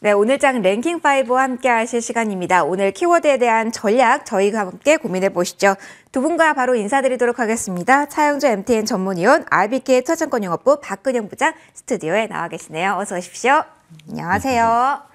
네, 오늘장 랭킹5와 함께 하실 시간입니다. 오늘 키워드에 대한 전략 저희가 함께 고민해 보시죠. 두 분과 바로 인사드리도록 하겠습니다. 차영주 MTN 전문위원, RBK 투자증권영업부 박근영 부장 스튜디오에 나와 계시네요. 어서 오십시오. 안녕하세요.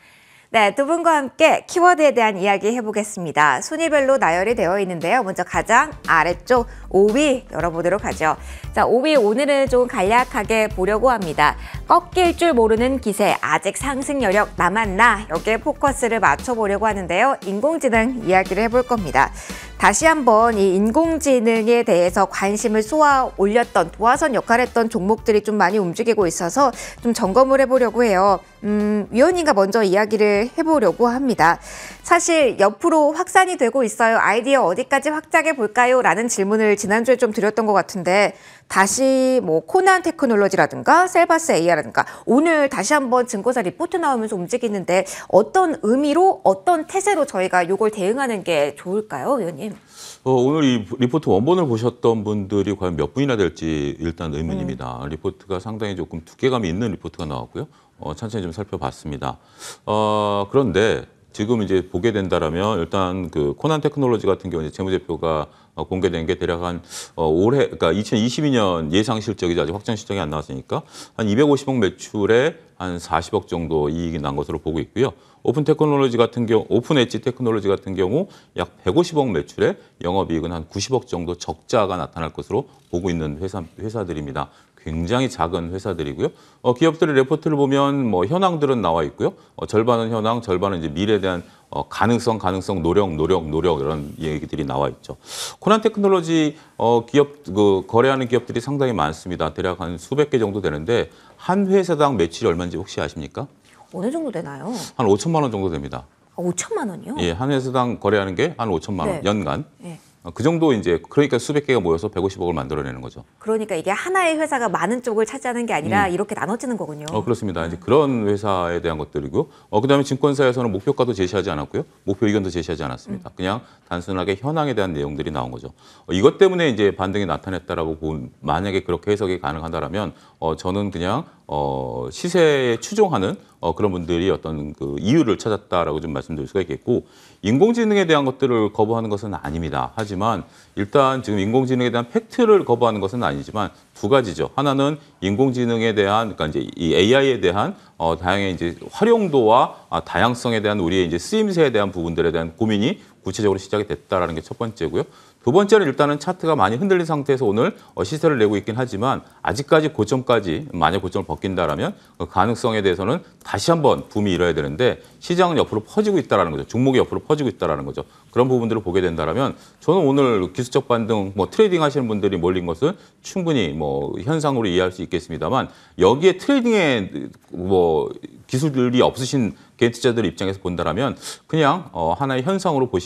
네, 두 분과 함께 키워드에 대한 이야기 해보겠습니다. 순위별로 나열이 되어 있는데요. 먼저 가장 아래쪽 5위 열어보도록 하죠. 자, 5위 오늘은 좀 간략하게 보려고 합니다. 꺾일 줄 모르는 기세, 아직 상승 여력 남았나? 여기에 포커스를 맞춰보려고 하는데요. 인공지능 이야기를 해볼 겁니다. 다시 한번 이 인공지능에 대해서 관심을 쏘아 올렸던 도화선 역할을 했던 종목들이 좀 많이 움직이고 있어서 좀 점검을 해보려고 해요. 위원님과 먼저 이야기를 해보려고 합니다. 사실 옆으로 확산이 되고 있어요. 아이디어 어디까지 확장해 볼까요? 라는 질문을 지난주에 좀 드렸던 것 같은데 다시 뭐 코난 테크놀로지라든가 셀바스 AI라든가 오늘 다시 한번 증거사 리포트 나오면서 움직이는데 어떤 의미로 어떤 태세로 저희가 이걸 대응하는 게 좋을까요, 위원님? 오늘 이 리포트 원본을 보셨던 분들이 과연 몇 분이나 될지 일단 의문입니다. 리포트가 상당히 조금 두께감이 있는 리포트가 나왔고요. 천천히 좀 살펴봤습니다. 그런데 지금 이제 보게 된다라면 일단 그 코난 테크놀로지 같은 경우 이제 재무제표가 공개된 게 대략 한 올해 그러니까 2022년 예상 실적이 아직 확정 실적이 안 나왔으니까 한 250억 매출에 한 40억 정도 이익이 난 것으로 보고 있고요. 오픈 엣지 테크놀로지 같은 경우 약 150억 매출에 영업이익은 한 90억 정도 적자가 나타날 것으로 보고 있는 회사들입니다. 굉장히 작은 회사들이고요. 기업들의 레포트를 보면 뭐 현황들은 나와 있고요. 절반은 현황, 절반은 이제 미래에 대한 가능성, 노력 이런 얘기들이 나와 있죠. 코난 테크놀로지 거래하는 기업들이 상당히 많습니다. 대략 한 수백 개 정도 되는데 한 회사당 매출이 얼마인지 혹시 아십니까? 어느 정도 되나요? 한 5천만 원 정도 됩니다. 5천만 원이요? 예, 한 회사당 거래하는 게 한 5천만 원 네. 연간. 네. 그 정도 이제 그러니까 수백 개가 모여서 150억을 만들어내는 거죠. 그러니까 이게 하나의 회사가 많은 쪽을 차지하는 게 아니라 이렇게 나눠지는 거군요. 그렇습니다. 이제 그런 회사에 대한 것들이고, 그다음에 증권사에서는 목표가도 제시하지 않았고요, 목표 의견도 제시하지 않았습니다. 그냥 단순하게 현황에 대한 내용들이 나온 거죠. 이것 때문에 이제 반등이 나타났다라고 만약에 그렇게 해석이 가능하다라면, 저는 그냥 시세에 추종하는 그런 분들이 어떤 그 이유를 찾았다라고 좀 말씀드릴 수가 있겠고, 인공지능에 대한 것들을 거부하는 것은 아닙니다. 하지만 일단 지금 인공지능에 대한 팩트를 거부하는 것은 아니지만 두 가지죠. 하나는 인공지능에 대한, 그러니까 이제 이 AI에 대한 다양한 이제 활용도와 다양성에 대한 우리의 이제 쓰임새에 대한 부분들에 대한 고민이 구체적으로 시작이 됐다라는 게 첫 번째고요. 두 번째는 일단은 차트가 많이 흔들린 상태에서 오늘 시세를 내고 있긴 하지만 아직까지 고점까지 만약 고점을 벗긴다라면 그 가능성에 대해서는 다시 한번 붐이 일어야 되는데 시장은 옆으로 퍼지고 있다라는 거죠. 종목이 옆으로 퍼지고 있다라는 거죠. 그런 부분들을 보게 된다라면 저는 오늘 기술적 반등, 트레이딩 하시는 분들이 몰린 것은 충분히 현상으로 이해할 수 있겠습니다만 여기에 트레이딩에 기술들이 없으신 개인 투자들 입장에서 본다라면 그냥 하나의 현상으로만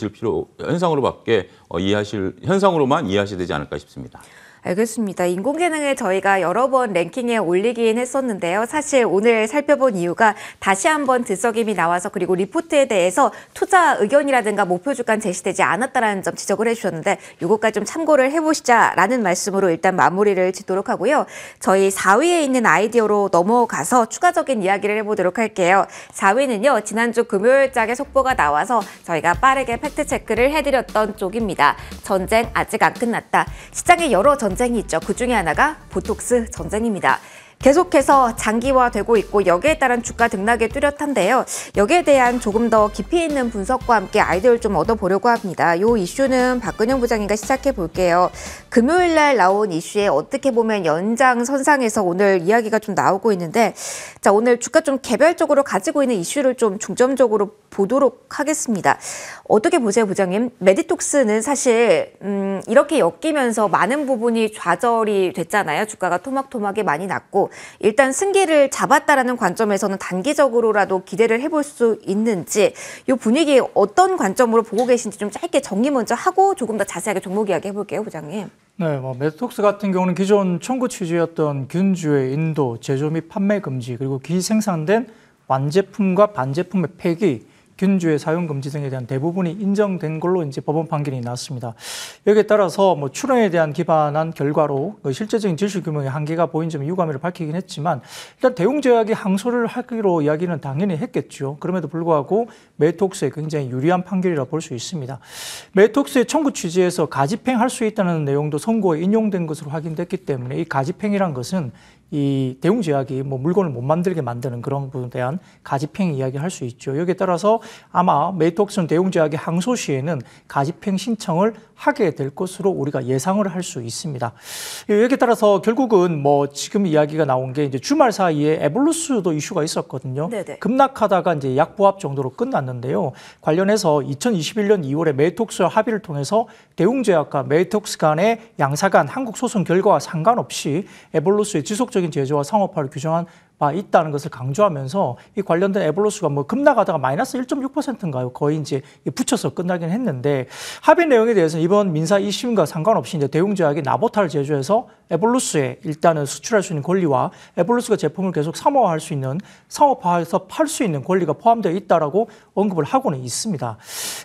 이해하셔야 되지 않을까 싶습니다. 알겠습니다. 인공지능을 저희가 여러 번 랭킹에 올리긴 했었는데요. 사실 오늘 살펴본 이유가 다시 한번 들썩임이 나와서 그리고 리포트에 대해서 투자 의견이라든가 목표 주가는 제시되지 않았다는 점 지적을 해주셨는데 이것까지 좀 참고를 해보시자라는 말씀으로 일단 마무리를 짓도록 하고요. 저희 4위에 있는 아이디어로 넘어가서 추가적인 이야기를 해보도록 할게요. 4위는요. 지난주 금요일장에 속보가 나와서 저희가 빠르게 팩트체크를 해드렸던 쪽입니다. 전쟁 아직 안 끝났다. 시장에 여러 전쟁이 있죠. 그중에 하나가 보톡스 전쟁입니다. 계속해서 장기화되고 있고 여기에 따른 주가 등락이 뚜렷한데요. 여기에 대한 조금 더 깊이 있는 분석과 함께 아이디어를 좀 얻어보려고 합니다. 이 이슈는 박근영 부장님과 시작해 볼게요. 금요일 날 나온 이슈에 어떻게 보면 연장선상에서 오늘 이야기가 좀 나오고 있는데 자 오늘 주가 좀 개별적으로 가지고 있는 이슈를 좀 중점적으로 보도록 하겠습니다. 어떻게 보세요, 부장님? 메디톡스는 사실 이렇게 엮이면서 많은 부분이 좌절이 됐잖아요. 주가가 토막토막이 많이 났고 일단 승기를 잡았다라는 관점에서는 단기적으로라도 기대를 해볼 수 있는지 이 분위기 어떤 관점으로 보고 계신지 좀 짧게 정리 먼저 하고 조금 더 자세하게 종목 이야기 해볼게요, 부장님. 네, 메디톡스 같은 경우는 기존 청구 취지였던 균주의 인도 제조 및 판매 금지 그리고 기생산된 완제품과 반제품의 폐기 균주의 사용 금지 등에 대한 대부분이 인정된 걸로 이제 법원 판결이 났습니다. 여기에 따라서 뭐 추론에 대한 기반한 결과로 실제적인 질서 규명의 한계가 보인 점이 유감을 밝히긴 했지만 일단 대웅제약이 항소를 하기로 이야기는 당연히 했겠죠. 그럼에도 불구하고 메이톡스에 굉장히 유리한 판결이라 볼 수 있습니다. 메이톡스의 청구 취지에서 가집행할 수 있다는 내용도 선고에 인용된 것으로 확인됐기 때문에 이 가집행이란 것은 이 대웅제약이 뭐 물건을 못 만들게 만드는 그런 부분에 대한 가집행 이야기를 할 수 있죠. 여기에 따라서 아마 메이톡스는 대웅제약이 항소 시에는 가집행 신청을 하게 될 것으로 우리가 예상을 할 수 있습니다. 여기에 따라서 결국은 뭐 지금 이야기가 나온 게 이제 주말 사이에 에볼루스도 이슈가 있었거든요. 네네. 급락하다가 이제 약부합 정도로 끝났는데요. 관련해서 2021년 2월에 메이톡스와 합의를 통해서 대웅제약과 메이톡스 간의 양사 간 한국 소송 결과와 상관없이 에볼루스의 지속적인 제조와 상업화를 규정한 바 있다는 것을 강조하면서 이 관련된 에볼루스가 뭐 급락하다가 마이너스 1.6%인가요? 거의 이제 붙여서 끝나긴 했는데 합의 내용에 대해서는 이번 민사 2심과 상관없이 이제 대웅제약이 나보타를 제조해서 에볼루스에 일단은 수출할 수 있는 권리와 에볼루스가 제품을 계속 사모할 수 있는 상업화해서 팔 수 있는 권리가 포함되어 있다라고 언급을 하고는 있습니다.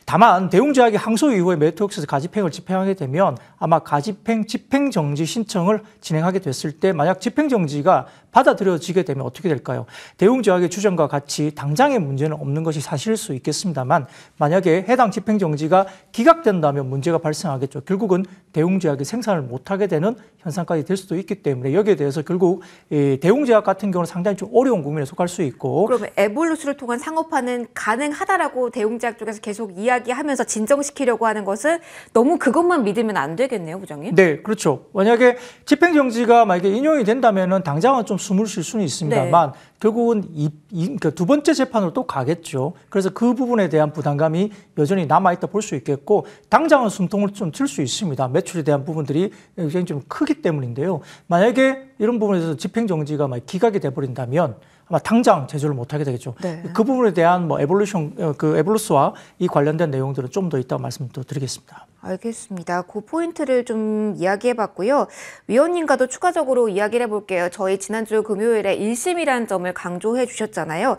다만 대웅제약이 항소 이후에 메이톡스에서 가집행을 집행하게 되면 아마 가집행 집행정지 신청을 진행하게 됐을 때 만약 집행정지가 받아들여지게 되면 어떻게 될까요? 대웅제약의 주장과 같이 당장의 문제는 없는 것이 사실일 수 있겠습니다만 만약에 해당 집행정지가 기각된다면 문제가 발생하겠죠. 결국은 대웅제약이 생산을 못하게 되는 현상까지 될 수도 있기 때문에 여기에 대해서 결국 대웅제약 같은 경우는 상당히 좀 어려운 국면에 속할 수 있고 그러면 에볼루스를 통한 상업화는 가능하다라고 대웅제약 쪽에서 계속 이야기하면서 진정시키려고 하는 것은 너무 그것만 믿으면 안 되겠네요, 부장님? 네, 그렇죠. 만약에 집행정지가 만약에 인용이 된다면은 당장은 좀 숨을 쉴 수는 있습니다만 결국은 그러니까 두 번째 재판으로 또 가겠죠. 그래서 그 부분에 대한 부담감이 여전히 남아있다 볼 수 있겠고 당장은 숨통을 좀 들 수 있습니다. 매출에 대한 부분들이 굉장히 좀 크기 때문인데요. 만약에 이런 부분에서 집행정지가 기각이 돼버린다면 아마 당장 제조를 못하게 되겠죠. 네. 그 부분에 대한 뭐 에볼루스와 이 관련된 내용들은 좀 더 있다고 말씀도 드리겠습니다. 알겠습니다. 그 포인트를 좀 이야기해봤고요. 위원님과도 추가적으로 이야기를 해볼게요. 저희 지난주 금요일에 1심이라는 점을 강조해 주셨잖아요.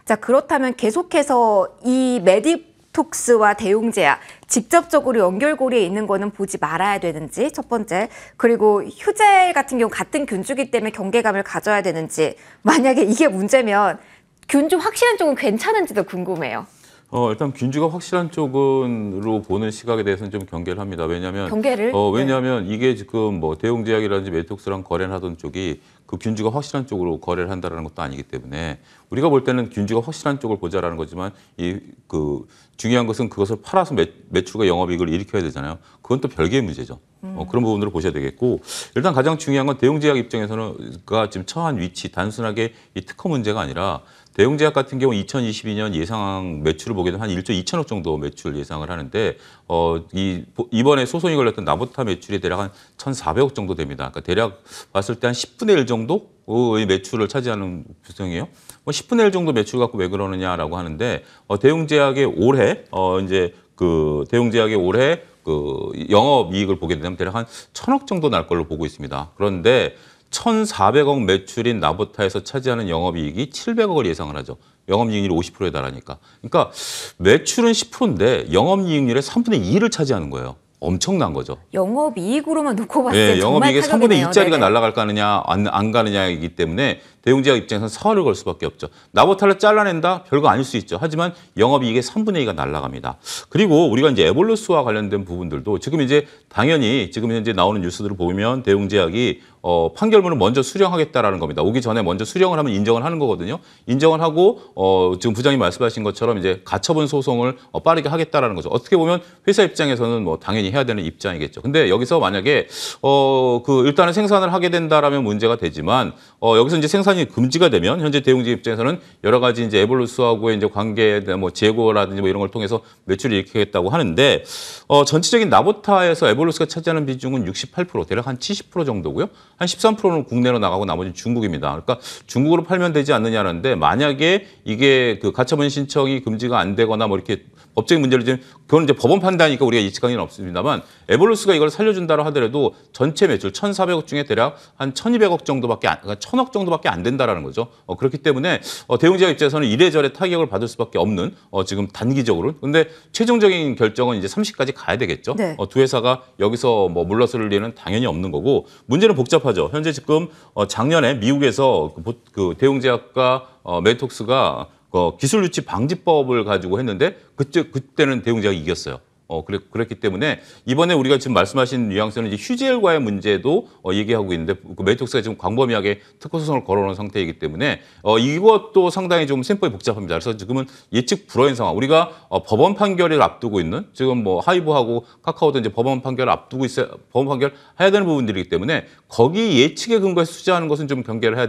자, 그렇다면 계속해서 이 메디톡스와 대웅제약 직접적으로 연결고리에 있는 거는 보지 말아야 되는지 첫 번째, 그리고 휴젤 같은 경우 같은 균주기 때문에 경계감을 가져야 되는지, 만약에 이게 문제면 균주 확실한 쪽은 괜찮은지도 궁금해요. 일단 균주가 확실한 쪽으로 보는 시각에 대해서는 좀 경계를 합니다. 왜냐하면 왜냐하면 이게 지금 뭐 대웅제약이라든지 메이톡스랑 거래를 하던 쪽이 그 균주가 확실한 쪽으로 거래를 한다라는 것도 아니기 때문에 우리가 볼 때는 균주가 확실한 쪽을 보자라는 거지만 중요한 것은 그것을 팔아서 매출과 영업이익을 일으켜야 되잖아요. 그건 또 별개의 문제죠. 그런 부분으로 보셔야 되겠고 일단 가장 중요한 건 대웅제약 입장에서는 지금 처한 위치 단순하게 이 특허 문제가 아니라 대웅제약 같은 경우 2022년 예상 매출을 보게 되면 한 1조 2천억 정도 매출 예상을 하는데 이번에 소송이 걸렸던 나보타 매출이 대략 한 1,400억 정도 됩니다. 그러니까 대략 봤을 때 한 10분의 1 정도의 매출을 차지하는 구성이에요. 10분의 1 정도 매출 갖고 왜 그러느냐라고 하는데 대웅제약의 올해 대웅제약의 올해 영업이익을 보게 되면 대략 한 1,000억 정도 날 걸로 보고 있습니다. 그런데 1,400억 매출인 나보타에서 차지하는 영업이익이 700억을 예상을 하죠. 영업이익률이 50%에 달하니까. 그러니까 매출은 10%인데 영업이익률의 3분의 2를 차지하는 거예요. 엄청난 거죠. 영업이익으로만 놓고 봤을 때 네, 정말 영업이익의 타격이네요. 3분의 2짜리가 날아갈 가느냐 안 가느냐이기 때문에 대웅제약 입장에서는 사활을 걸 수밖에 없죠. 나보타를 잘라낸다? 별거 아닐 수 있죠. 하지만 영업이익의 3분의 2가 날아갑니다. 그리고 우리가 이제 에볼루스와 관련된 부분들도 지금 이제 당연히 지금 현재 나오는 뉴스들을 보면 대웅제약이 판결문을 먼저 수령하겠다라는 겁니다. 오기 전에 먼저 수령을 하면 인정을 하는 거거든요. 인정을 하고 지금 부장님 말씀하신 것처럼 이제 가처분 소송을 빠르게 하겠다라는 거죠. 어떻게 보면 회사 입장에서는 뭐 당연히 해야 되는 입장이겠죠. 근데 여기서 만약에 일단은 생산을 하게 된다라면 문제가 되지만 여기서 이제 생산이 금지가 되면 현재 대웅제약 입장에서는 여러 가지 이제 에볼루스하고의 이제 관계 뭐 재고라든지 뭐 이런 걸 통해서 매출을 일으키겠다고 하는데 전체적인 나보타에서 에볼루스가 차지하는 비중은 68% 대략 한 70% 정도고요. 한 13%는 국내로 나가고 나머지는 중국입니다. 그러니까 중국으로 팔면 되지 않느냐는데 만약에 이게 그 가처분 신청이 금지가 안 되거나 뭐 이렇게 법적인 문제를 지금 그건 이제 법원 판단이니까 우리가 예측할 수는 없습니다만 에볼루스가 이걸 살려준다고 하더라도 전체 매출 1,400억 중에 대략 한 1,200억 정도밖에 그러니까 1,000억 정도밖에 안 된다라는 거죠. 그렇기 때문에 대웅제약 입장에서는 이래저래 타격을 받을 수밖에 없는 지금 단기적으로. 근데 최종적인 결정은 이제 30까지 가야 되겠죠. 네. 두 회사가 여기서 뭐 물러설 리는 당연히 없는 거고 문제는 복잡하죠. 현재 지금 작년에 미국에서 그 대웅제약과 메이톡스가 기술 유치 방지법을 가지고 했는데 그때는 대웅제약이 이겼어요. 그랬기 때문에 이번에 우리가 지금 말씀하신 뉘앙스는 이제 휴지엘과의 문제도 얘기하고 있는데 그 메이톡스가 지금 광범위하게 특허 소송을 걸어놓은 상태이기 때문에 이것도 상당히 좀 셈법이 복잡합니다. 그래서 지금은 예측 불허인 상황. 우리가 법원 판결을 앞두고 있는 지금 뭐 하이브하고 카카오도 이제 법원 판결을 앞두고 있어요. 법원 판결 해야 되는 부분들이기 때문에 거기 예측에 근거해서 투자하는 것은 좀 경계를 해야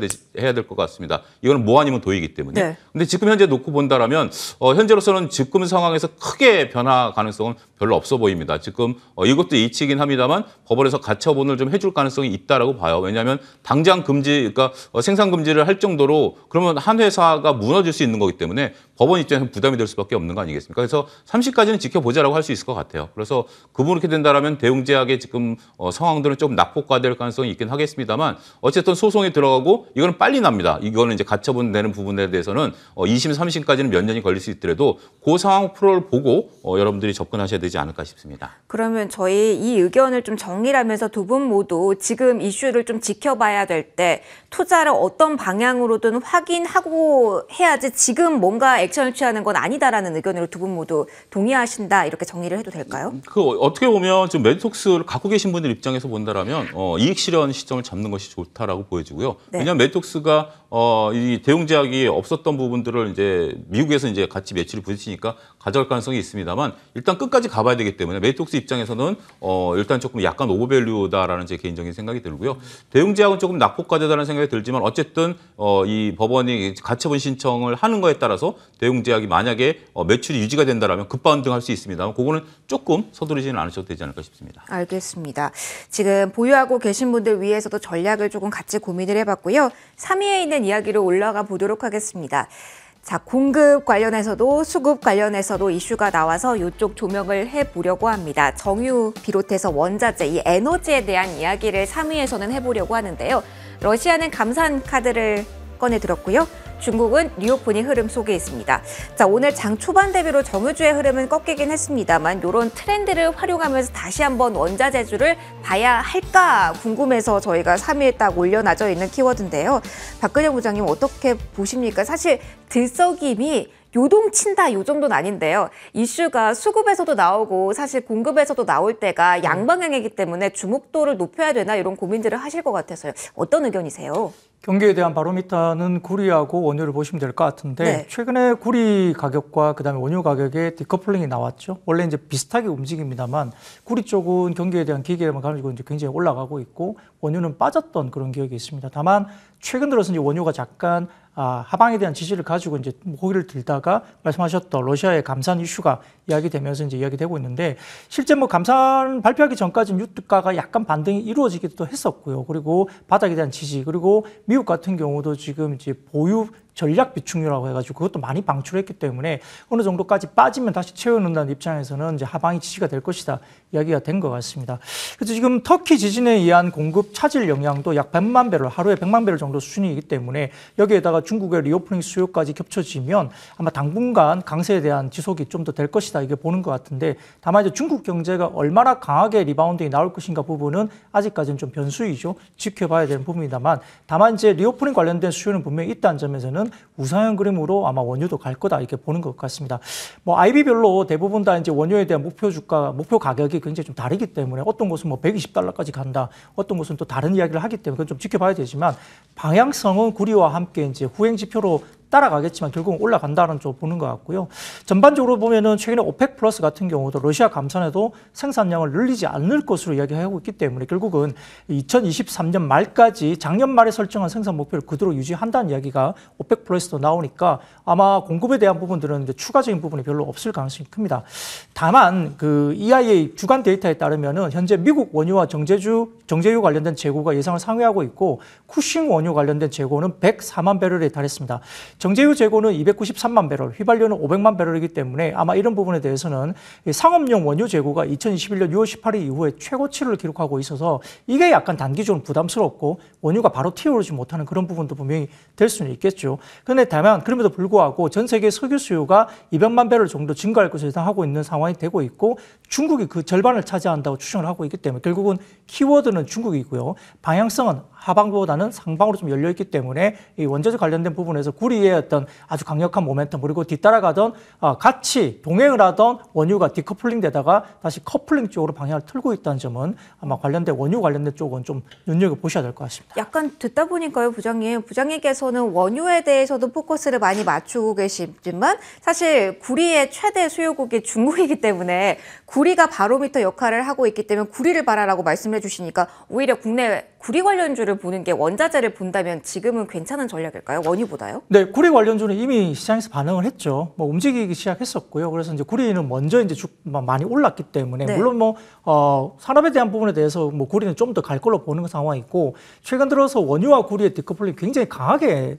될 것 같습니다. 이거는 뭐 아니면 도이기 때문에. 네. 근데 지금 현재 놓고 본다라면 현재로서는 지금 상황에서 크게 변화 가능성은 별로 없어 보입니다. 지금 이것도 예측이긴 합니다만 법원에서 가처분을 좀 해줄 가능성이 있다라고 봐요. 왜냐하면 당장 금지, 그러니까 생산 금지를 할 정도로 그러면 한 회사가 무너질 수 있는 거기 때문에 법원 입장에서 부담이 될 수밖에 없는 거 아니겠습니까? 그래서 30까지는 지켜보자라고 할 수 있을 것 같아요. 그래서 그렇게 된다라면 대웅제약의 지금 상황들은 좀 낙폭과될 가능성이 있긴 하겠습니다만 어쨌든 소송이 들어가고 이거는 빨리 납니다. 이거는 이제 가처분 되는 부분에 대해서는 2심, 3심까지는 몇 년이 걸릴 수 있더라도 그 상황 프로를 보고 여러분들이 접근하셔야 되지 않을까 싶습니다. 그러면 저희 이 의견을 좀 정리를 하면서 두 분 모두 지금 이슈를 좀 지켜봐야 될 때 투자를 어떤 방향으로든 확인하고 해야지 지금 뭔가 액션을 취하는 건 아니다라는 의견으로 두 분 모두 동의하신다 이렇게 정리를 해도 될까요? 어떻게 보면 지금 메디톡스를 갖고 계신 분들 입장에서 본다라면 이익 실현 시점을 잡는 것이 좋다라고 보여지고요. 네. 왜냐하면 메디톡스가 이 대웅제약이 없었던 부분들을 이제 미국에서 이제 같이 매출이 부딪히니까 가져갈 가능성이 있습니다만 일단 끝까지 가봐야 되기 때문에 메디톡스 입장에서는 일단 조금 약간 오버밸류다라는 제 개인적인 생각이 들고요. 대웅제약은 조금 낙폭과대다라는 생각이 들지만 어쨌든 이 법원이 가처분 신청을 하는 거에 따라서 대웅제약이 만약에 매출이 유지가 된다라면 급반등할 수 있습니다만 그거는 조금 서두르지는 않으셔도 되지 않을까 싶습니다. 알겠습니다. 지금 보유하고 계신 분들 위해서도 전략을 조금 같이 고민을 해봤고요. 3위에 있는 이야기로 올라가 보도록 하겠습니다. 자, 공급 관련해서도 수급 관련해서도 이슈가 나와서 이쪽 조명을 해보려고 합니다. 정유 비롯해서 원자재, 이 에너지에 대한 이야기를 3위에서는 해보려고 하는데요. 러시아는 감산 카드를 꺼내들었고요. 중국은 리오프닝 흐름 속에 있습니다. 자, 오늘 장 초반 대비로 정유주의 흐름은 꺾이긴 했습니다만 이런 트렌드를 활용하면서 다시 한번 원자재주를 봐야 할까 궁금해서 저희가 3위에 딱 올려놔져 있는 키워드인데요. 박근영 부장님 어떻게 보십니까? 사실 들썩임이 요동친다 요 정도는 아닌데요. 이슈가 수급에서도 나오고 사실 공급에서도 나올 때가 양방향이기 때문에 주목도를 높여야 되나 이런 고민들을 하실 것 같아서요. 어떤 의견이세요? 경기에 대한 바로미터는 구리하고 원유를 보시면 될 것 같은데 네. 최근에 구리 가격과 그다음에 원유 가격에 디커플링이 나왔죠. 원래 이제 비슷하게 움직입니다만 구리 쪽은 경기에 대한 기대감을 가지고 이제 굉장히 올라가고 있고 원유는 빠졌던 그런 기억이 있습니다. 다만 최근 들어서 이제 원유가 잠깐 하방에 대한 지지를 가지고 이제 고개를 들다가 말씀하셨던 러시아의 감산 이슈가 이야기되면서 이제 이야기되고 있는데 실제 뭐 감산 발표하기 전까지는 유가가 약간 반등이 이루어지기도 했었고요. 그리고 바닥에 대한 지지 그리고 미국 같은 경우도 지금 이제 보유 전략 비축유라고 해가지고 그것도 많이 방출했기 때문에 어느 정도까지 빠지면 다시 채워넣는다는 입장에서는 이제 하방이 지지가 될 것이다 이야기가 된 것 같습니다. 그래서 지금 터키 지진에 의한 공급 차질 영향도 약 100만 배럴, 하루에 100만 배럴 정도 수준이기 때문에 여기에다가 중국의 리오프닝 수요까지 겹쳐지면 아마 당분간 강세에 대한 지속이 좀 더 될 것이다 이게 보는 것 같은데 다만 이제 중국 경제가 얼마나 강하게 리바운딩이 나올 것인가 부분은 아직까지는 좀 변수이죠. 지켜봐야 되는 부분이다만 다만 이제 리오프닝 관련된 수요는 분명히 있다는 점에서는 우상향 그림으로 아마 원유도 갈 거다 이렇게 보는 것 같습니다. 뭐 IB별로 대부분 다 이제 원유에 대한 목표 주가, 목표 가격이 굉장히 좀 다르기 때문에 어떤 곳은 뭐 120달러까지 간다, 어떤 곳은 또 다른 이야기를 하기 때문에 그건 좀 지켜봐야 되지만 방향성은 구리와 함께 이제 후행 지표로 따라가겠지만 결국은 올라간다는 쪽 보는 것 같고요. 전반적으로 보면은 최근에 오펙 플러스 같은 경우도 러시아 감산에도 생산량을 늘리지 않을 것으로 이야기하고 있기 때문에 결국은 2023년 말까지 작년 말에 설정한 생산 목표를 그대로 유지한다는 이야기가 오펙 플러스도 나오니까 아마 공급에 대한 부분들은 이제 추가적인 부분이 별로 없을 가능성이 큽니다. 다만 그 EIA 주간 데이터에 따르면은 현재 미국 원유와 정제유 관련된 재고가 예상을 상회하고 있고 쿠싱 원유 관련된 재고는 104만 배럴에 달했습니다. 정제유 재고는 293만 배럴, 휘발유는 500만 배럴이기 때문에 아마 이런 부분에 대해서는 상업용 원유 재고가 2021년 6월 18일 이후에 최고치를 기록하고 있어서 이게 약간 단기적으로 부담스럽고 원유가 바로 튀어오르지 못하는 그런 부분도 분명히 될 수는 있겠죠. 그런데 다만 그럼에도 불구하고 전 세계 석유 수요가 200만 배럴 정도 증가할 것으로 예상하고 있는 상황이 되고 있고 중국이 그 절반을 차지한다고 추정을 하고 있기 때문에 결국은 키워드는 중국이고요. 방향성은 하방보다는 상방으로 좀 열려있기 때문에 이 원자재 관련된 부분에서 구리의 어떤 아주 강력한 모멘텀 그리고 뒤따라가던 같이 동행을 하던 원유가 디커플링 되다가 다시 커플링 쪽으로 방향을 틀고 있다는 점은 아마 관련된 원유 관련된 쪽은 좀 눈여겨보셔야 될 것 같습니다. 약간 듣다 보니까요, 부장님께서는 원유에 대해서도 포커스를 많이 맞추고 계시지만 사실 구리의 최대 수요국이 중국이기 때문에 구리가 바로미터 역할을 하고 있기 때문에 구리를 봐라라고 말씀해 주시니까 오히려 국내 구리 관련주를 보는 게 원자재를 본다면 지금은 괜찮은 전략일까요? 원유보다요? 네, 구리 관련주는 이미 시장에서 반응을 했죠. 뭐 움직이기 시작했었고요. 그래서 이제 구리는 먼저 이제 많이 올랐기 때문에 네. 물론 산업에 대한 부분에 대해서 뭐 구리는 좀 더 갈 걸로 보는 상황이고 최근 들어서 원유와 구리의 디커플링이 굉장히 강하게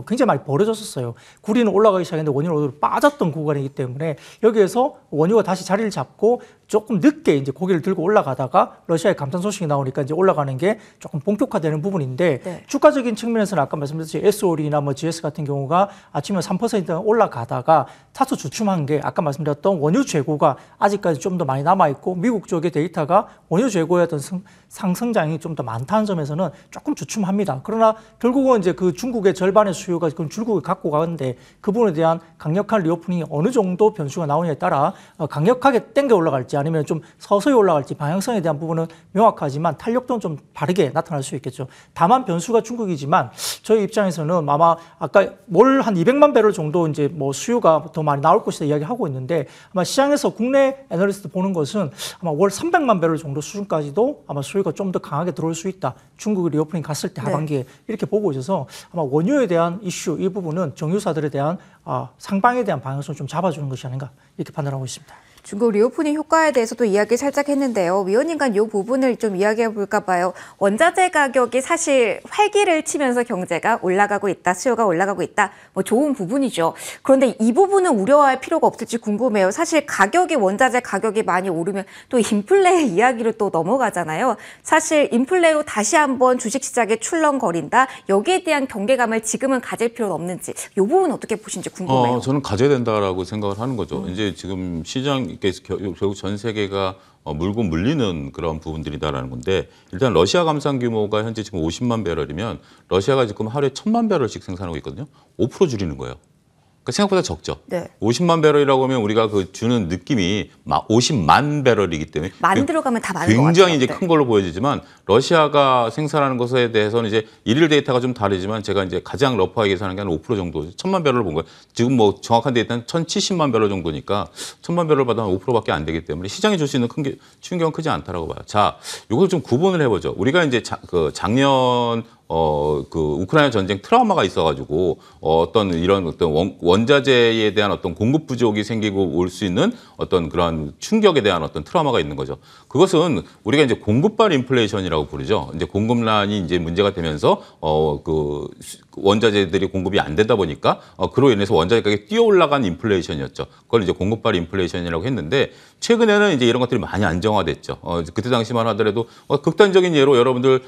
굉장히 많이 벌어졌었어요. 구리는 올라가기 시작했는데 원유는 빠졌던 구간이기 때문에 여기에서 원유가 다시 자리를 잡고 조금 늦게 이제 고개를 들고 올라가다가 러시아의 감산 소식이 나오니까 이제 올라가는 게 조금 본격화되는 부분인데 네. 주가적인 측면에서는 아까 말씀드렸듯이 SOL이나 GS 같은 경우가 아침에 3% 올라가다가 타수 주춤한 게 아까 말씀드렸던 원유 재고가 아직까지 좀 더 많이 남아있고 미국 쪽의 데이터가 원유 재고의 어떤 상승장이 좀 더 많다는 점에서는 조금 주춤합니다. 그러나 결국은 이제 그 중국의 절반의 수요가 그럼 중국이 갖고 가는데 그 부분에 대한 강력한 리오프닝이 어느 정도 변수가 나오냐에 따라 강력하게 땡겨 올라갈지 아니면 좀 서서히 올라갈지 방향성에 대한 부분은 명확하지만 탄력도는 좀 다르게 나타날 수 있겠죠. 다만 변수가 중국이지만 저희 입장에서는 아마 아까 월 한 200만 배럴 정도 이제 뭐 수요가 더 많이 나올 것이다 이야기하고 있는데 아마 시장에서 국내 애널리스트 보는 것은 아마 월 300만 배럴 정도 수준까지도 아마 수요가 좀 더 강하게 들어올 수 있다. 중국이 리오프닝 갔을 때 하반기에 네. 이렇게 보고 있어서 아마 원유에 대한 이슈 이 부분은 정유사들에 대한 상방에 대한 방향성을 좀 잡아주는 것이 아닌가 이렇게 판단하고 있습니다. 중국 리오프닝 효과에 대해서도 이야기 살짝 했는데요. 위원님과 이 부분을 좀 이야기해 볼까 봐요. 원자재 가격이 사실 활기를 치면서 경제가 올라가고 있다, 수요가 올라가고 있다. 뭐 좋은 부분이죠. 그런데 이 부분은 우려할 필요가 없을지 궁금해요. 사실 원자재 가격이 많이 오르면 또 인플레 이야기로 또 넘어가잖아요. 사실 인플레로 다시 한번 주식시장에 출렁거린다. 여기에 대한 경계감을 지금은 가질 필요는 없는지 이 부분 어떻게 보시는지 궁금해요. 저는 가져야 된다라고 생각을 하는 거죠. 이제 지금 시장 결국 전 세계가 물고 물리는 그런 부분들이다라는 건데 일단 러시아 감산 규모가 현재 지금 50만 배럴이면 러시아가 지금 하루에 1000만 배럴씩 생산하고 있거든요. 5% 줄이는 거예요. 그러니까 생각보다 적죠. 네. 50만 배럴이라고 하면 우리가 그 주는 느낌이 50만 배럴이기 때문에 만 들어가면 다 많은 것 같아요. 굉장히 이제 큰 걸로 보여지지만 러시아가 생산하는 것에 대해서는 이제 일일 데이터가 좀 다르지만 제가 이제 가장 러프하게 계산한 게 한 5% 정도, 1000만 배럴을 본 거예요. 지금 뭐 정확한 데이터는 1070만 배럴 정도니까 1000만 배럴 받으면 5%밖에 안 되기 때문에 시장이 줄 수 있는 큰 충격은 크지 않다라고 봐요. 자, 이걸 좀 구분을 해보죠. 우리가 이제 작년 그 우크라이나 전쟁 트라우마가 있어가지고 어떤 원자재에 대한 어떤 공급 부족이 생기고 올 수 있는 어떤 그런 충격에 대한 어떤 트라우마가 있는 거죠. 그것은 우리가 이제 공급발 인플레이션이라고 부르죠. 이제 공급난이 이제 문제가 되면서 그 원자재들이 공급이 안 되다 보니까 그로 인해서 원자재 가격이 뛰어 올라간 인플레이션이었죠. 그걸 이제 공급발 인플레이션이라고 했는데 최근에는 이제 이런 것들이 많이 안정화됐죠. 그때 당시만 하더라도 극단적인 예로 여러분들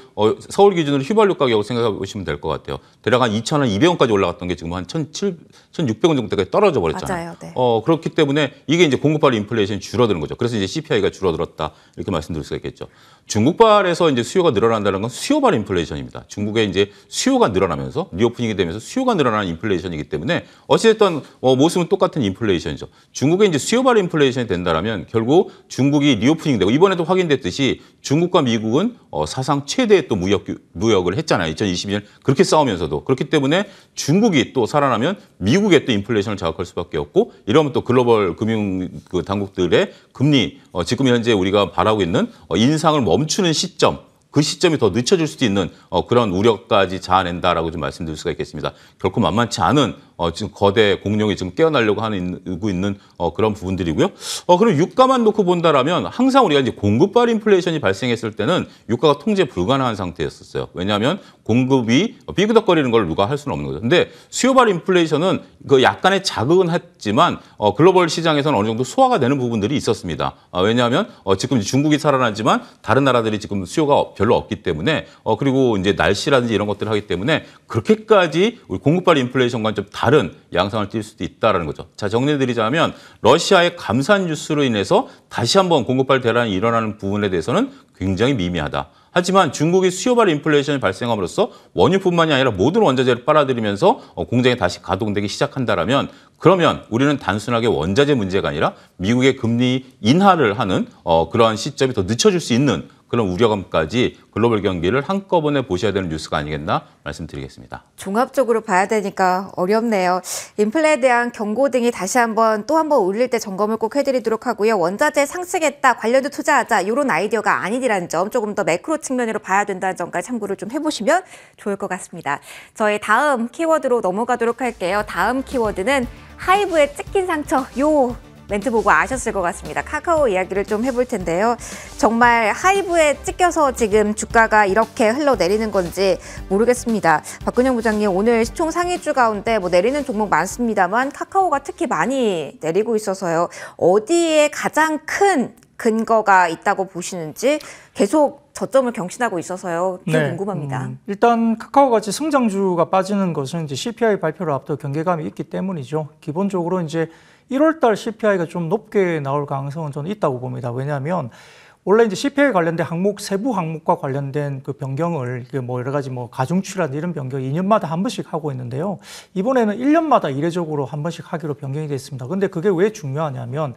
서울 기준으로 휘발유 가격을 생각해 보시면 될 것 같아요. 대략 한 2,200원까지 올라갔던 게 지금 한 1,600원 정도까지 떨어져 버렸잖아요. 맞아요. 네. 그렇기 때문에 이게 이제 공급발 인플레이션이 줄어드는 거죠. 그래서 이제 CPI가 줄어들었다 이렇게 말씀드릴 수가 있겠죠. 중국발에서 이제 수요가 늘어난다는 건 수요발 인플레이션입니다. 중국의 이제 수요가 늘어나면서 리오프닝이 되면서 수요가 늘어나는 인플레이션이기 때문에 어찌됐든 모습은 똑같은 인플레이션이죠. 중국의 이제 수요 발휘 인플레이션이 된다라면 결국 중국이 리오프닝 되고 이번에도 확인됐듯이 중국과 미국은 사상 최대의 또 무역을 했잖아요. 2022년 그렇게 싸우면서도. 그렇기 때문에 중국이 또 살아나면 미국의 또 인플레이션을 자극할 수밖에 없고 이러면 또 글로벌 금융 그 당국들의 금리 지금 현재 우리가 바라고 있는 인상을 멈추는 시점 그 시점이 더 늦춰질 수도 있는 그런 우려까지 자아낸다라고 좀 말씀드릴 수가 있겠습니다. 결코 만만치 않은 지금 거대 공룡이 지금 깨어나려고 하고 있는 그런 부분들이고요. 그럼 유가만 놓고 본다라면 항상 우리가 이제 공급발 인플레이션이 발생했을 때는 유가가 통제 불가능한 상태였었어요. 왜냐하면 공급이 삐그덕거리는 걸 누가 할 수는 없는 거죠. 근데 수요발 인플레이션은 그 약간의 자극은 했지만 글로벌 시장에서는 어느 정도 소화가 되는 부분들이 있었습니다. 왜냐하면 지금 중국이 살아나지만 다른 나라들이 지금 수요가 별로 없기 때문에 그리고 이제 날씨라든지 이런 것들을 하기 때문에 그렇게까지 우리 공급발 인플레이션과는 좀 다른 양상을 띌 수도 있다라는 거죠. 자, 정리해드리자면 러시아의 감산 뉴스로 인해서 다시 한번 공급발 대란이 일어나는 부분에 대해서는 굉장히 미미하다. 하지만 중국이 수요발 인플레이션이 발생함으로써 원유뿐만이 아니라 모든 원자재를 빨아들이면서 공장이 다시 가동되기 시작한다라면 그러면 우리는 단순하게 원자재 문제가 아니라 미국의 금리 인하를 하는 그러한 시점이 더 늦춰질 수 있는 그런 우려감까지 글로벌 경기를 한꺼번에 보셔야 되는 뉴스가 아니겠나 말씀드리겠습니다. 종합적으로 봐야 되니까 어렵네요. 인플레에 대한 경고 등이 다시 한번 또 한 번 올릴 때 점검을 꼭 해드리도록 하고요. 원자재 상승했다, 관련주 투자하자 이런 아이디어가 아니라는 점 조금 더 매크로 측면으로 봐야 된다는 점까지 참고를 좀 해보시면 좋을 것 같습니다. 저희 다음 키워드로 넘어가도록 할게요. 다음 키워드는 하이브의 찢긴 상처 멘트 보고 아셨을 것 같습니다. 카카오 이야기를 좀 해볼 텐데요. 정말 하이브에 찢겨서 지금 주가가 이렇게 흘러내리는 건지 모르겠습니다. 박근영 부장님, 오늘 시총 상위주 가운데 내리는 종목 많습니다만 카카오가 특히 많이 내리고 있어서요. 어디에 가장 큰 근거가 있다고 보시는지 계속 저점을 경신하고 있어서요. 좀 궁금합니다. 일단 카카오같이 성장주가 빠지는 것은 이제 CPI 발표를 앞두고 경계감이 있기 때문이죠. 기본적으로 이제 1월달 CPI가 좀 높게 나올 가능성은 저는 있다고 봅니다. 왜냐하면 원래 이제 CPI 관련된 항목, 세부 항목과 관련된 그 변경을 여러 가지 가중치라든 이런 변경 2년마다 한 번씩 하고 있는데요. 이번에는 1년마다 이례적으로 한 번씩 하기로 변경이 됐습니다. 근데 그게 왜 중요하냐면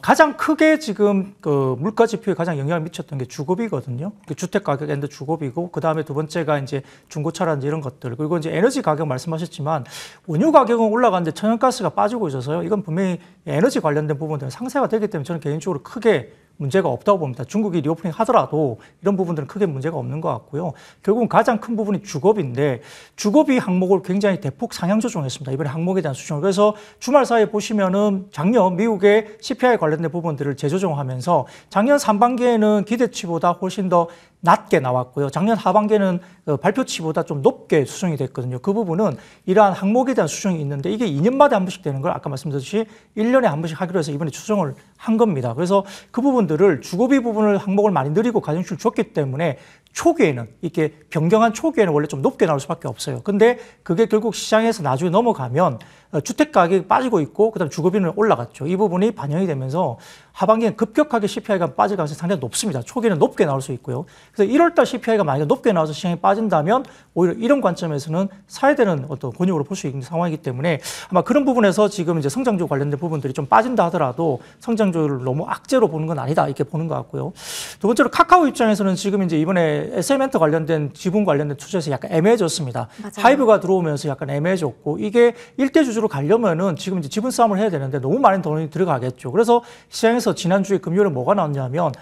가장 크게 지금 그 물가 지표에 가장 영향을 미쳤던 게 주거비거든요. 주택 가격 앤드 주거비고, 그 다음에 두 번째가 이제 중고차라든지 이런 것들. 그리고 이제 에너지 가격 말씀하셨지만 원유 가격은 올라가는데 천연가스가 빠지고 있어서요. 이건 분명히 에너지 관련된 부분들은 상쇄가 되기 때문에 저는 개인적으로 크게 문제가 없다고 봅니다. 중국이 리오프닝 하더라도 이런 부분들은 크게 문제가 없는 것 같고요. 결국은 가장 큰 부분이 주거비인데 주거비 항목을 굉장히 대폭 상향 조정했습니다. 이번에 항목에 대한 수정을. 그래서 주말 사이에 보시면은 작년 미국의 CPI 관련된 부분들을 재조정하면서 작년 상반기에는 기대치보다 훨씬 더 낮게 나왔고요. 작년 하반기에는 발표치보다 좀 높게 수정이 됐거든요. 그 부분은 이러한 항목에 대한 수정이 있는데 이게 2년마다 한 번씩 되는 걸 아까 말씀드렸듯이 1년에 한 번씩 하기로 해서 이번에 수정을 한 겁니다. 그래서 그 부분들을 주거비 부분을 항목을 많이 늘리고 가중치를 줬기 때문에 초기에는 이렇게 변경한 초기에는 원래 좀 높게 나올 수밖에 없어요. 근데 그게 결국 시장에서 나중에 넘어가면 주택 가격이 빠지고 있고 그다음 주거비는 올라갔죠. 이 부분이 반영이 되면서 하반기엔 급격하게 CPI가 빠질 가능성이 상당히 높습니다. 초기에는 높게 나올 수 있고요. 그래서 1월달 CPI가 만약에 높게 나와서 시장이 빠진다면 오히려 이런 관점에서는 사야 되는 어떤 권역으로 볼 수 있는 상황이기 때문에 아마 그런 부분에서 지금 이제 성장주 관련된 부분들이 좀 빠진다 하더라도 성장주를 너무 악재로 보는 건 아니다 이렇게 보는 것 같고요. 두 번째로 카카오 입장에서는 지금 이제 이번에 SM엔터 관련된 지분 관련된 투자에서 약간 애매해졌습니다. 맞아요. 하이브가 들어오면서 약간 애매해졌고 이게 일대 주주로 가려면은 지금 이제 지분 싸움을 해야 되는데 너무 많은 돈이 들어가겠죠. 그래서 시장에서 지난주에 금요일에 뭐가 나왔냐면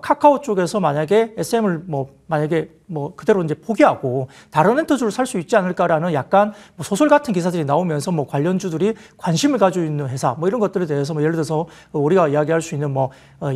카카오 쪽에서 만약에 SM을 만약에 그대로 이제 포기하고 다른 엔터주를 살 수 있지 않을까라는 약간 소설 같은 기사들이 나오면서 관련주들이 관심을 가지고 있는 회사 이런 것들에 대해서 예를 들어서 우리가 이야기할 수 있는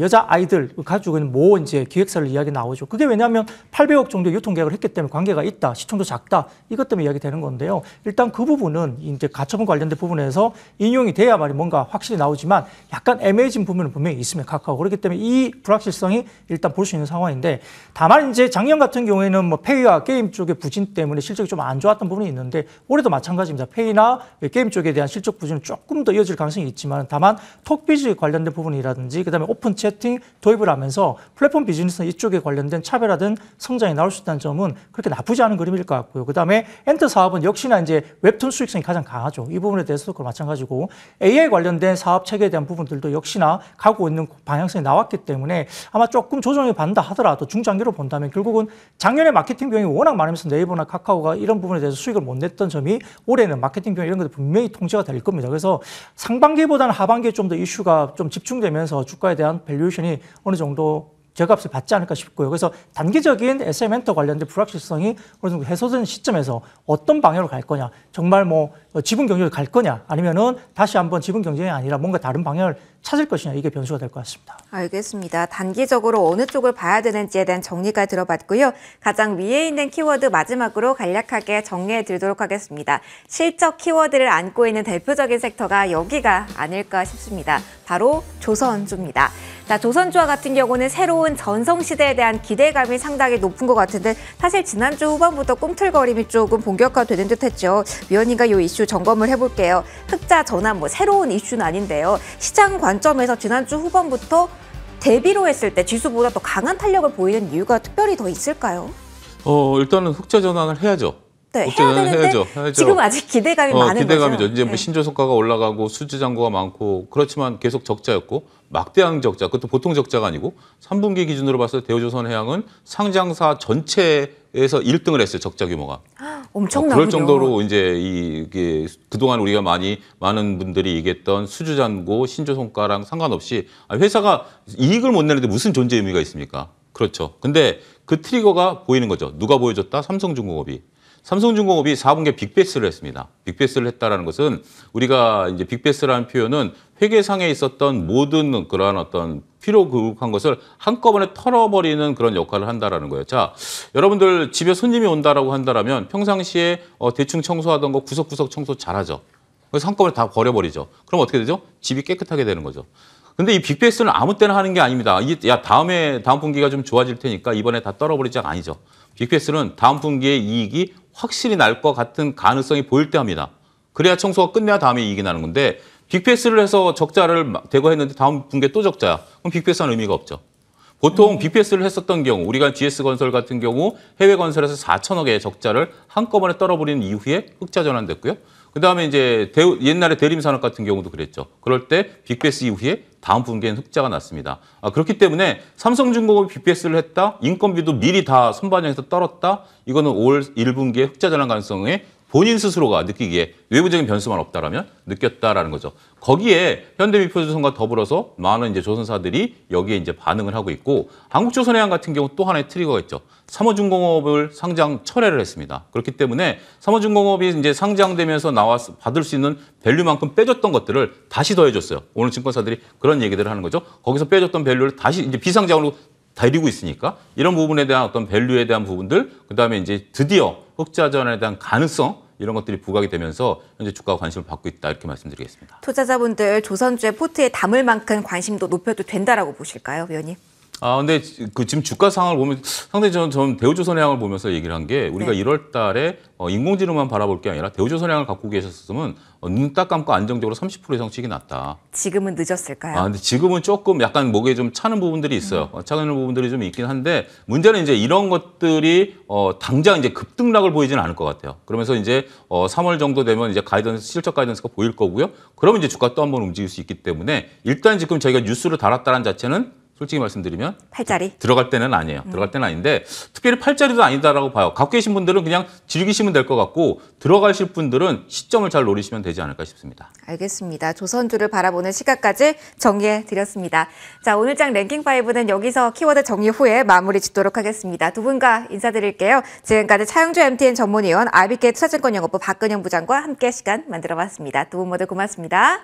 여자 아이들 가지고 있는 이제 기획사를 이야기 나오죠. 그게 왜냐하면 800억 정도 유통계약을 했기 때문에 관계가 있다, 시총도 작다 이것 때문에 이야기 되는 건데요. 일단 그 부분은 이제 가처분 관련된 부분에서 인용이 돼야만이 뭔가 확실히 나오지만 약간 애매해진 부분은 분명히 있습니다. 카카오. 그렇기 때문에 이 불확실성이 일단 볼 수 있는 상황인데 다만 이제 작년 같은 경우에는 뭐 페이와 게임 쪽의 부진 때문에 실적이 좀 안 좋았던 부분이 있는데 올해도 마찬가지입니다. 페이나 게임 쪽에 대한 실적 부진은 조금 더 이어질 가능성이 있지만 다만 톡비즈 관련된 부분이라든지 그다음에 오픈 채팅 도입을 하면서 플랫폼 비즈니스 이쪽에 관련된 차별화된 성장이 나올 수 있다는 점은 그렇게 나쁘지 않은 그림일 것 같고요. 그다음에 엔터 사업은 역시나 이제 웹툰 수익성이 가장 강하죠. 이 부분에 대해서도 마찬가지고 AI 관련된 사업 체계에 대한 부분들도 역시나 가고 있는 방향성이 나왔기 때문에 아마 조금 조정이 받는다 하더라도 중장기로 본다면 결국은 작년에 마케팅 비용이 워낙 많으면서 네이버나 카카오가 이런 부분에 대해서 수익을 못 냈던 점이 올해는 마케팅 비용 이런 것도 분명히 통제가 될 겁니다. 그래서 상반기보다는 하반기에 좀 더 이슈가 좀 집중되면서 주가에 대한 밸류에이션이 어느 정도 저값을 받지 않을까 싶고요. 그래서 단기적인 SM 엔터 관련된 불확실성이 어느 정도 해소된 시점에서 어떤 방향으로 갈 거냐, 정말 뭐 지분 경쟁을 갈 거냐, 아니면은 다시 한번 지분 경쟁이 아니라 뭔가 다른 방향을 찾을 것이냐, 이게 변수가 될 것 같습니다. 알겠습니다. 단기적으로 어느 쪽을 봐야 되는지에 대한 정리가 들어봤고요. 가장 위에 있는 키워드 마지막으로 간략하게 정리해 드리도록 하겠습니다. 실적 키워드를 안고 있는 대표적인 섹터가 여기가 아닐까 싶습니다. 바로 조선주입니다. 자, 조선주와 같은 경우는 새로운 전성시대에 대한 기대감이 상당히 높은 것 같은데 사실 지난주 후반부터 꿈틀거림이 조금 본격화되는 듯했죠. 위원님과 이 이슈 점검을 해볼게요. 흑자 전환 뭐 새로운 이슈는 아닌데요. 시장 관점에서 지난주 후반부터 대비로 했을 때 지수보다 더 강한 탄력을 보이는 이유가 특별히 더 있을까요? 일단은 흑자 전환을 해야죠. 네, 해야 되는데 해야죠. 지금 아직 기대감이 많은 기대감이죠. 거죠. 이제 뭐 신조성과가 올라가고 수주 잔고가 많고 그렇지만 계속 적자였고 막대한 적자, 그것도 보통 적자가 아니고 3분기 기준으로 봤을 때 대우조선해양은 상장사 전체에서 1등을 했어요. 적자 규모가. 엄청나군요. 그럴 정도로 이제 이게 그동안 우리가 많은 분들이 얘기했던 수주 잔고, 신조성과랑 상관없이 회사가 이익을 못 내는데 무슨 존재 의미가 있습니까? 그렇죠. 근데 그 트리거가 보이는 거죠. 누가 보여줬다? 삼성중공업이. 삼성중공업이 4분기에 빅베스를 했습니다. 빅베스를 했다라는 것은 우리가 이제 빅베스라는 표현은 회계상에 있었던 모든 그러한 어떤 필요 그룹한 것을 한꺼번에 털어버리는 그런 역할을 한다라는 거예요. 자, 여러분들 집에 손님이 온다라고 한다라면 평상시에 대충 청소하던 거 구석구석 청소 잘하죠. 그래서 한꺼번에 다 버려버리죠. 그럼 어떻게 되죠? 집이 깨끗하게 되는 거죠. 근데 이 빅베스는 아무 때나 하는 게 아닙니다. 야, 다음 분기가 좀 좋아질 테니까 이번에 다 떨어버리자가 아니죠. 빅베스는 다음 분기에 이익이 확실히 날 것 같은 가능성이 보일 때 합니다. 그래야 청소가 끝내야 다음에 이익이 나는 건데 빅베스를 해서 적자를 대거했는데 다음 분기에 또 적자야. 그럼 빅베스는 의미가 없죠. 보통 빅베스를 했었던 경우 우리가 GS건설 같은 경우 해외 건설에서 4천억의 적자를 한꺼번에 떨어버리는 이후에 흑자 전환됐고요. 그다음에 이제 옛날에 대림산업 같은 경우도 그랬죠. 그럴 때 빅베스 이후에 다음 분기에는 흑자가 났습니다. 그렇기 때문에 삼성중공업이 빅베스를 했다. 인건비도 미리 다 선반영해서 떨었다. 이거는 올 1분기에 흑자 전환 가능성에 본인 스스로가 느끼기에 외부적인 변수만 없다라면 느꼈다라는 거죠. 거기에 현대미표조선과 더불어서 많은 이제 조선사들이 여기에 이제 반응을 하고 있고 한국조선해양 같은 경우 또 하나의 트리거가 있죠. 삼호중공업을 상장 철회를 했습니다. 그렇기 때문에 삼호중공업이 이제 상장되면서 나와서 받을 수 있는 밸류만큼 빼줬던 것들을 다시 더해줬어요. 오늘 증권사들이 그런 얘기들을 하는 거죠. 거기서 빼줬던 밸류를 다시 이제 비상장으로 데리고 있으니까 이런 부분에 대한 어떤 밸류에 대한 부분들, 그다음에 이제 드디어 흑자 전환에 대한 가능성 이런 것들이 부각이 되면서 현재 주가가 관심을 받고 있다 이렇게 말씀드리겠습니다. 투자자분들 조선주의 포트에 담을 만큼 관심도 높여도 된다라고 보실까요, 위원님? 근데 지금 주가 상황을 보면 상당히 저는 대우조선해양을 보면서 얘기를 한 게 우리가 1월 달에 인공지능만 바라볼 게 아니라 대우조선해양을 갖고 계셨으면 눈 딱 감고 안정적으로 30% 이상 수익이 났다. 지금은 늦었을까요? 근데 지금은 조금 약간 목에 좀 차는 부분들이 있어요. 차는 부분들이 좀 있긴 한데 문제는 이제 이런 것들이 당장 이제 급등락을 보이지는 않을 것 같아요. 그러면서 이제 3월 정도 되면 이제 실적 가이던스가 보일 거고요. 그러면 이제 주가 또 한번 움직일 수 있기 때문에 일단 지금 저희가 뉴스를 달았다는 자체는 솔직히 말씀드리면 팔자리 들어갈 때는 아니에요. 들어갈 때는 아닌데 특별히 팔자리도 아니다라고 봐요. 갖고 계신 분들은 그냥 즐기시면 될 것 같고 들어가실 분들은 시점을 잘 노리시면 되지 않을까 싶습니다. 알겠습니다. 조선주를 바라보는 시각까지 정리해 드렸습니다. 자, 오늘 장 랭킹5는 여기서 키워드 정리 후에 마무리 짓도록 하겠습니다. 두 분과 인사드릴게요. 지금까지 차영주 MTN 전문위원, RBK 투자증권영업부 박근영 부장과 함께 시간 만들어봤습니다. 두 분 모두 고맙습니다.